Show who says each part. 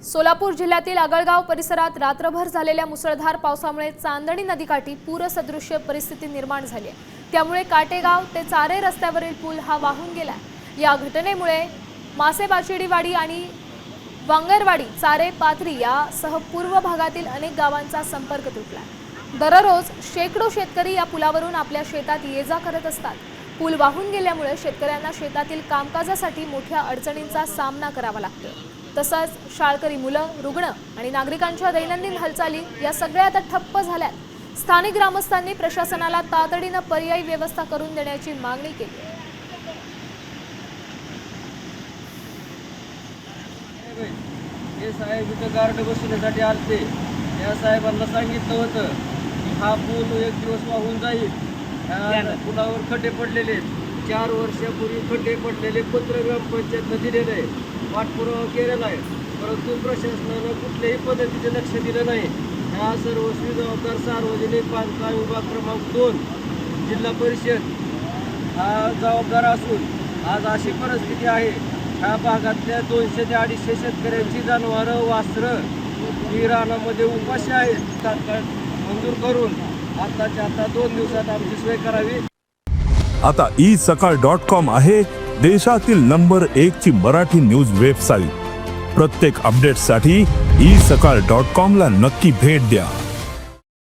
Speaker 1: सोलापूर जिल्ह्यातील आगळगाव परिसरात रात्रभर झालेल्या मुसळधार पावसामुळे चांदणी नदीकाठी पूरसदृश्य परिस्थिती निर्माण झाली आहे। त्यामुळे काटेगाव ते चारे रस्त्यावरील पूल हा वाहून गेला। या घटनेमुळे मासेबाचेडीवाडी आणि वांगरवाडी, चारे पाथरी यासह पूर्व भागातील अनेक गावांचा संपर्क तुटला। दररोज शेकडो शेतकरी या पुलावरून आपल्या शेतात ये-जा करत असतात। पूल वाहून गेल्यामुळे शेतकऱ्यांना शेतातील कामकाजासाठी मोठ्या अडचणींचा सामना करावा लागतो। तसंच शाळकरी मुलं, रुग्ण आणि नागरिकांच्या दैनंदिन हालचाली या सगळ्या आता ठप्प झाल्यात। स्थानिक ग्रामस्थांनी प्रशासनाला तातडीने पर्यायी व्यवस्था करून देण्याची मागणी केली।
Speaker 2: हे साहेब इथं गार्ड बसवण्यासाठी आलते। या साहेबांना सांगितलं होतं की हा पूल एक दिवस वाहून जाईल। पुलावर खड्डे पडलेले, 4 वर्षापूर्वी खड्डे पडलेले पत्र ग्रामपंचायतनं दिलेलं आहे, पाठपुरावा केलेला आहे, परंतु प्रशासनानं कुठल्याही पद्धतीचे लक्ष दिलं नाही। ह्या सर्वस्वी जबाबदार सार्वजनिक बांधकाम विभाग क्रमांक 2 जिल्हा परिषद हा जबाबदार असून आज अशी परिस्थिती आहे। ह्या भागातल्या 200 ते 250 शेतकऱ्यांची जनावरं, वासरं ही रानामध्ये उपाशी आहेत। तात्काळ मंजूर करून आताच्या आता 2 दिवसात आमची सोय करावी।
Speaker 3: आता isakal.com आहे देशातील नंबर 1 ची मराठी न्यूज वेबसाईट। प्रत्येक अपडेटसाठी isakal.com ला नक्की भेट द्या।